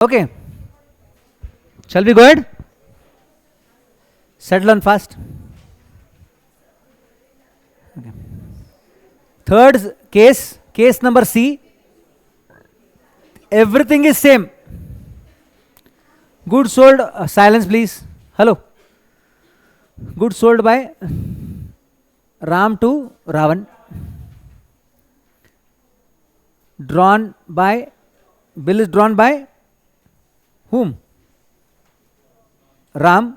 Okay. Shall we go ahead? Settle on fast. Okay. Third case number C. Everything is same. Goods sold, silence please. Hello. Goods sold by Ram to Ravan. Bill is drawn by whom? Ram.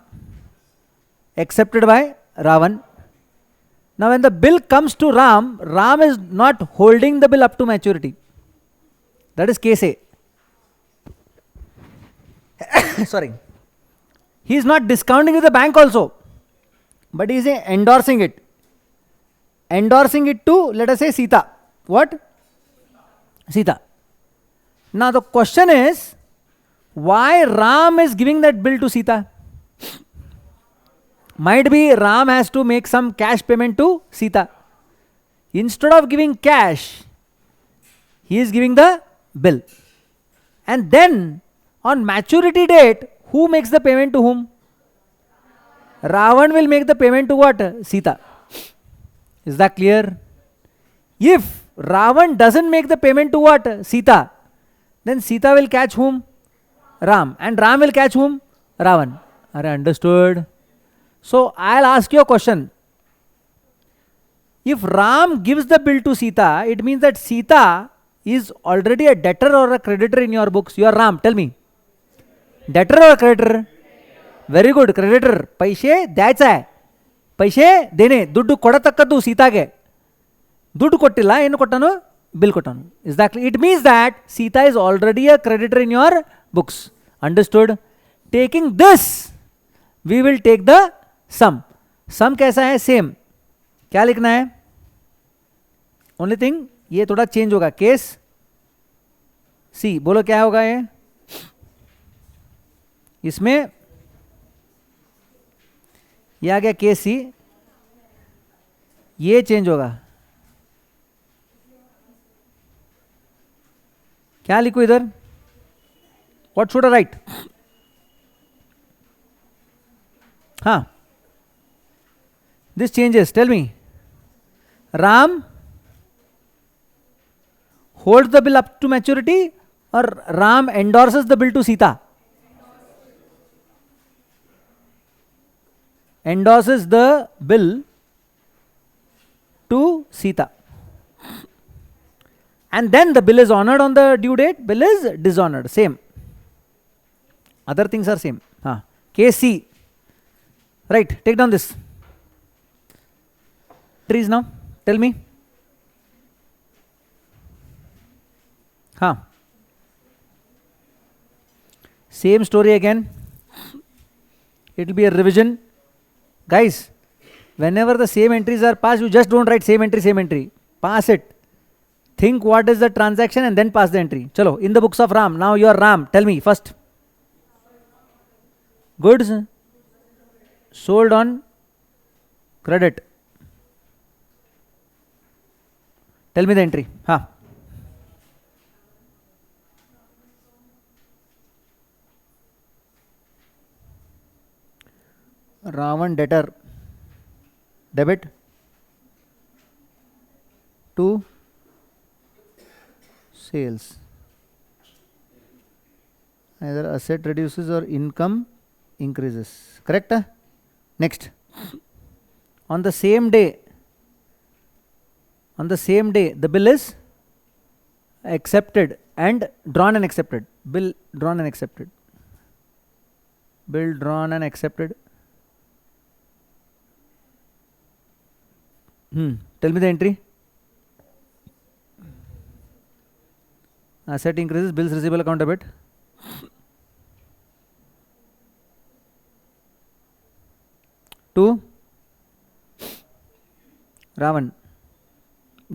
Accepted by Ravan. Now when the bill comes to Ram, Ram is not holding the bill up to maturity. That is case A. Sorry. He is not discounting with the bank also, but he is endorsing it. Endorsing it to, let us say, Sita. What? Sita. Now the question is, why Ram is giving that bill to Sita? Might be Ram has to make some cash payment to Sita. Instead of giving cash, he is giving the bill. And then on maturity date, who makes the payment to whom? Ravan will make the payment to what? Sita. Is that clear? If Ravan doesn't make the payment to what? Sita. Then Sita will catch whom? Ram. And Ram will catch whom? Ravan. Are you understood? So I'll ask you a question. If Ram gives the bill to Sita, it means that Sita is already a debtor or a creditor in your books. You are Ram. Tell me. Debtor or creditor? Very good. Creditor. पैसे द्यायचा आहे. पैसे देणे. ದುಡ್ಡು ಕೊಡತಕ್ಕದ್ದು ಸೀತಾಗೆ. ದುಡ್ಡು ಕೊಟ್ಟಿಲ್ಲ, ಏನು ಕೊಟ್ಟನು? ಬಿಲ್ ಕೊಟ್ಟನು. Is that clear? It means that Sita is already a creditor in your books. Understood? Taking this, we will take the sum. Sum कैसा है? Same. क्या लिखना है? Only thing, ये थोड़ा चेंज होगा. केस सी. बोलो क्या होगा ये? इसमें ये आ गया केस सी. ये चेंज होगा. क्या लिखो इधर? What should I write? हाँ. This changes. Tell me. Ram holds the bill up to maturity or Ram endorses the bill to Sita? Endorses the bill to Sita. And then the bill is honored on the due date, bill is dishonored. Same. Other things are same. Case C. Right, take down this. Trees now. Tell me. Same story again. It will be a revision. Guys, whenever the same entries are passed, you just don't write same entry. Pass it. Think what is the transaction and then pass the entry. Chalo, in the books of Ram. Now you are Ram. Tell me first. Goods sold on credit. Tell me the entry. Ravan debtor. Debit to sales. Either asset reduces or income increases. Correct? Next. On the same day, the bill is accepted and drawn and accepted. Bill drawn and accepted. Bill drawn and accepted. Tell me the entry. Asset increases, bills receivable account debit. To Ravan.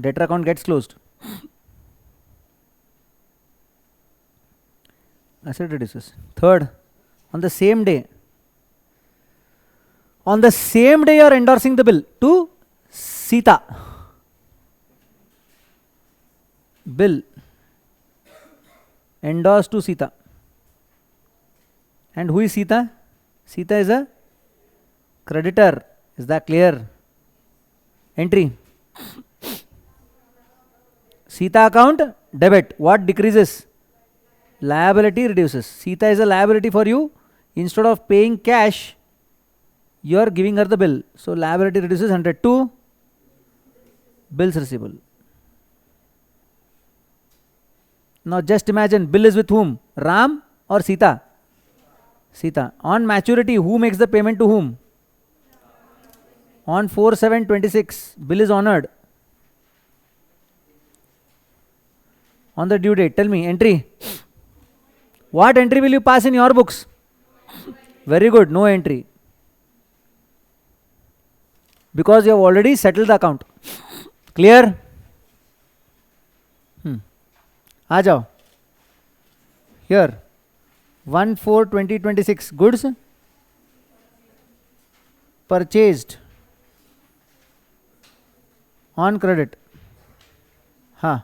Debtor account gets closed. Asset reduces. Third, on the same day you are endorsing the bill to Sita. Bill endorsed to Sita. And who is Sita? Sita is a creditor. Is that clear? Entry. Sita account, debit. What decreases? Liability reduces. Sita is a liability for you. Instead of paying cash, you are giving her the bill. So liability reduces 102. Bills receivable. Now just imagine, bill is with whom? Ram or Sita? Sita. On maturity, who makes the payment to whom? On 4/7/26, bill is honored. On the due date, tell me, entry. What entry will you pass in your books? Very good, no entry. Because you have already settled the account. Clear? आ जाओ. Here, 1/4/2026, goods purchased on credit. Huh.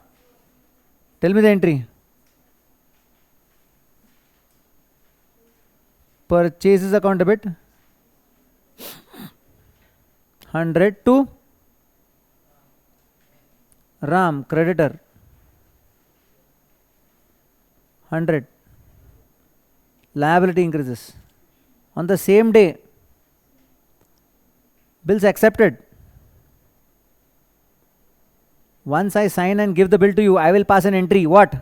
Tell me the entry. Purchases account debit 100 to Ram, creditor 100. Liability increases. On the same day, bills accepted. Once I sign and give the bill to you, I will pass an entry. What?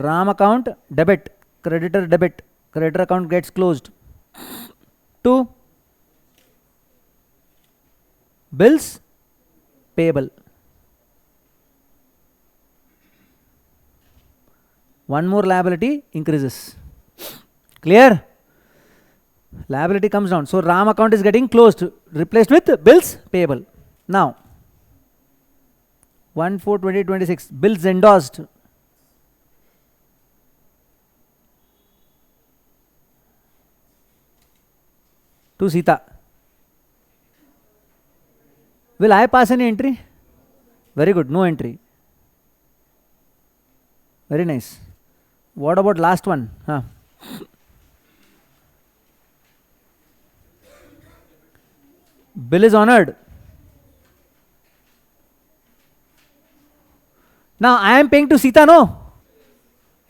Ram account debit, creditor debit, creditor account gets closed. 2. Bills payable. One more liability increases. Clear? Liability comes down. So Ram account is getting closed, replaced with bills payable. Now, 1/4/2026, bills endorsed. To Sita. Will I pass any entry? Very good, no entry. Very nice. What about last one? Bill is honored. Now I am paying to Sita, no?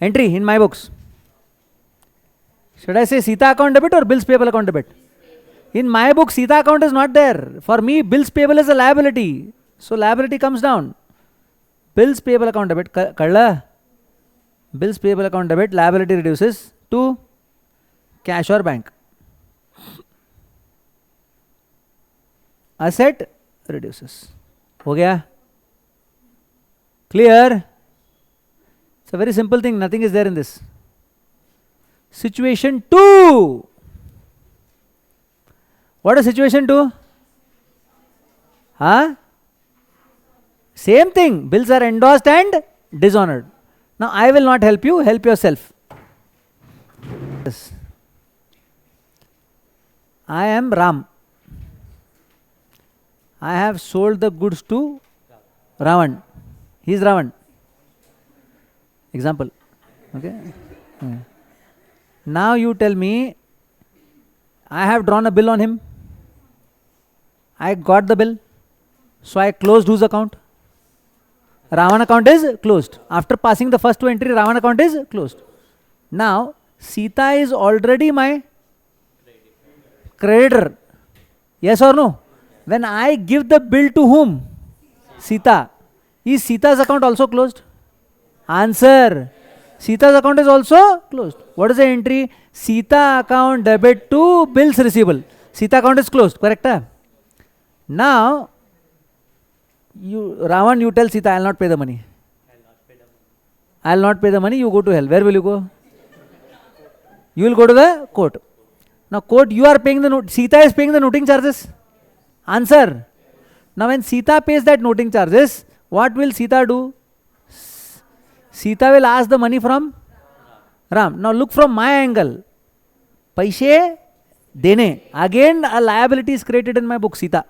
Entry in my books. Should I say Sita account debit or bills payable account debit? In my book, Sita account is not there. For me, bills payable is a liability. So liability comes down. Bills payable account debit. Kalla. Bills payable account debit, liability reduces to cash or bank. Asset reduces. हो गया? Clear? It's a very simple thing. Nothing is there in this. Situation 2. What is situation 2? Same thing. Bills are endorsed and dishonored. Now I will not help you. Help yourself. Yes. I am Ram. I have sold the goods to Ravan. He is Ravan. Example. Okay. Now you tell me, I have drawn a bill on him. I got the bill. So I closed whose account? Ravan account is closed. After passing the first two entry, Ravan account is closed. Now Sita is already my creditor. Yes or no? When I give the bill to whom? Sita. Is Sita's account also closed? Answer. Sita's account is also closed. What is the entry? Sita account debit to bills receivable. Sita account is closed. Correct? Now, Ravan, you tell Sita, I will not pay the money. I will not pay the money. You go to hell. Where will you go? You will go to the court. Now, court, you are paying the Sita is paying the noting charges. Answer. Now, when Sita pays that noting charges, what will Sita do? Sita will ask the money from Ram. Now, look from my angle. Paise dene. Again, a liability is created in my book, Sita.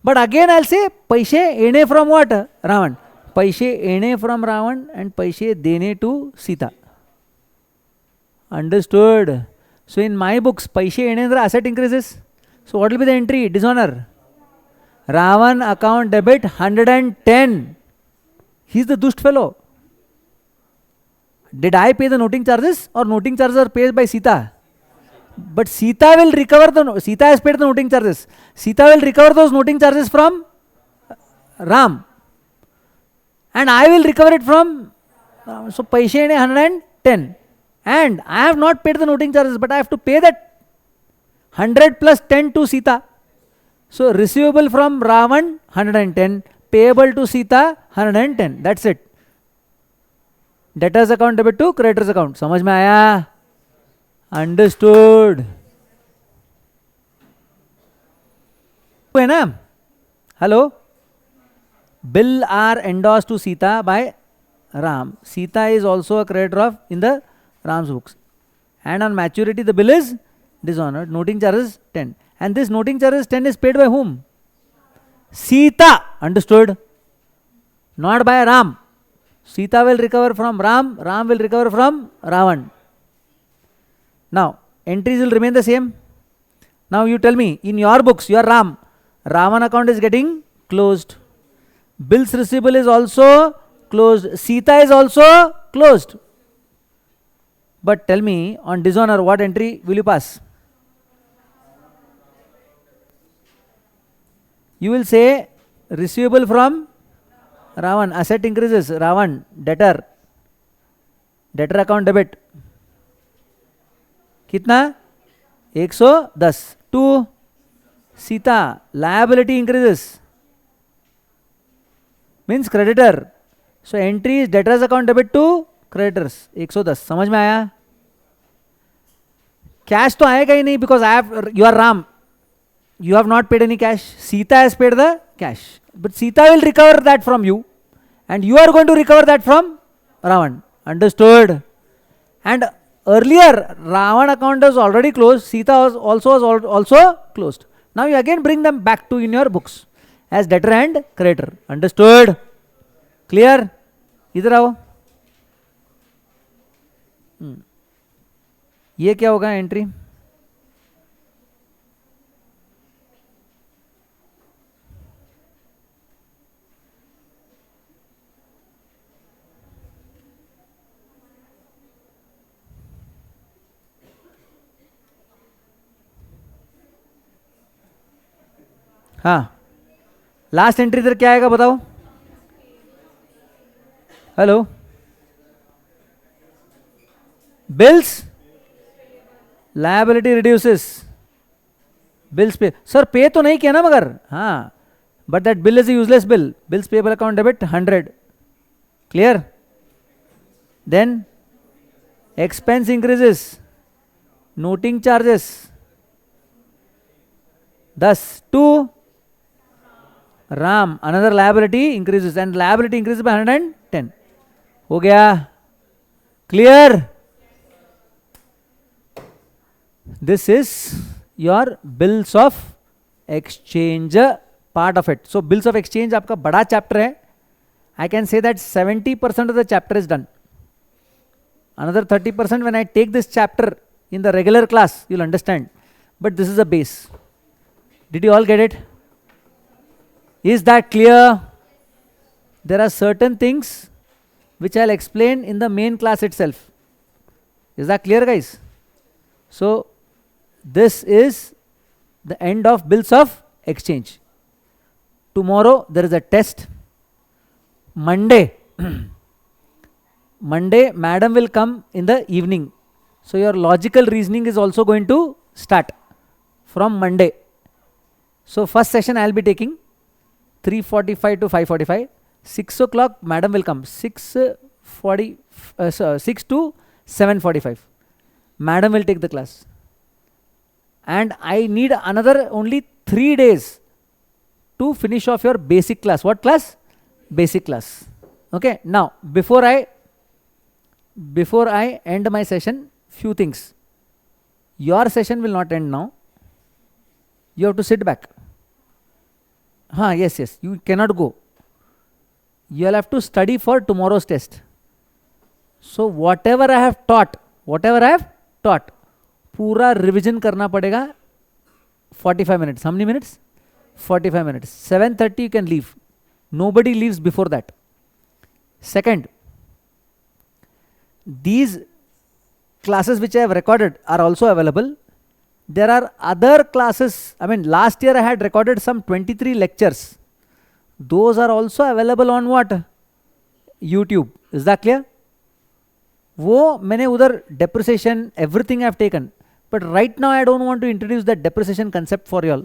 But again, I'll say paise ene from what? Ravan. Paise ene from Ravan and paise dene to Sita. Understood. So in my books, paise yenendra asset increases. So what will be the entry? Dishonor. Ravan account debit 110. He's the dusht fellow. Did I pay the noting charges or noting charges are paid by Sita? But Sita will recover Sita has paid the noting charges. Sita will recover those noting charges from Ram. And I will recover it from, so paise 110. And I have not paid the noting charges, but I have to pay that 100 plus 10 to Sita. So receivable from Ravan 110, payable to Sita 110. That's it. Debtors account debit to creditors account. समझ में आया? Understood. है ना? Hello? Bill are endorsed to Sita by Ram. Sita is also a creditor of in the Ram's books. And on maturity, the bill is dishonored. Noting charges 10. And this noting charges 10 is paid by whom? Sita. Understood? Not by Ram. Sita will recover from Ram. Ram will recover from Ravan. Now, entries will remain the same. Now you tell me, in your books, your Ram, Ravan account is getting closed. Bills receivable is also closed. Sita is also closed. But tell me, on dishonor, what entry will you pass? You will say, receivable from Ravan, asset increases, Ravan, debtor account debit. कितना? 110. 2. Sita, liability increases. Means creditor. So entry is debtors account debit to creditors. 110. समझ में आया? Cash तो आएगा ही नहीं because you are Ram. You have not paid any cash. Sita has paid the cash. But Sita will recover that from you. And you are going to recover that from Ravan. Understood? And earlier, Ravan account was already closed. Sita was also closed. Now you again bring them back to in your books as debtor and creditor. Understood? Clear? इधर आओ. ये क्या होगा entry? हाँ, last entry इधर क्या आएगा बताओ? Hello, bills liability reduces, bills pay. Sir pay तो नहीं किया ना मगर. हाँ, but that bill is useless bill. Bills payable account debit 100. Clear? Then expense increases, noting charges 10. 2. Ram, another liability increases and liability increases by 110. हो गया? Clear? This is your bills of exchange part of it. So bills of exchange आपका बड़ा chapter है. I can say that 70% of the chapter is done. Another 30% when I take this chapter in the regular class, you'll understand. But this is a base. Did you all get it? Is that clear? There are certain things which I'll explain in the main class itself. Is that clear, guys? So this is the end of bills of exchange. Tomorrow there is a test. Monday, madam will come in the evening. So your logical reasoning is also going to start from Monday. So first session I'll be taking 3:45 to 5:45. 6 o'clock madam will come. 6 to 7:45. Madam will take the class. And I need another only 3 days to finish off your basic class. What class? Basic class. Okay. Now, before I end my session, few things. Your session will not end now. You have to sit back. Yes. You cannot go. You will have to study for tomorrow's test. So whatever I have taught taught. पूरा revision करना पड़ेगा 45 minutes. How many minutes? 45 minutes. 7:30 you can leave. Nobody leaves before that. Second, these classes which I have recorded are also available. There are other classes. I mean, last year I had recorded some 23 lectures. Those are also available on what? YouTube. Is that clear? वो मैंने उधर depreciation everything I have taken. But right now I don't want to introduce that depreciation concept for you all.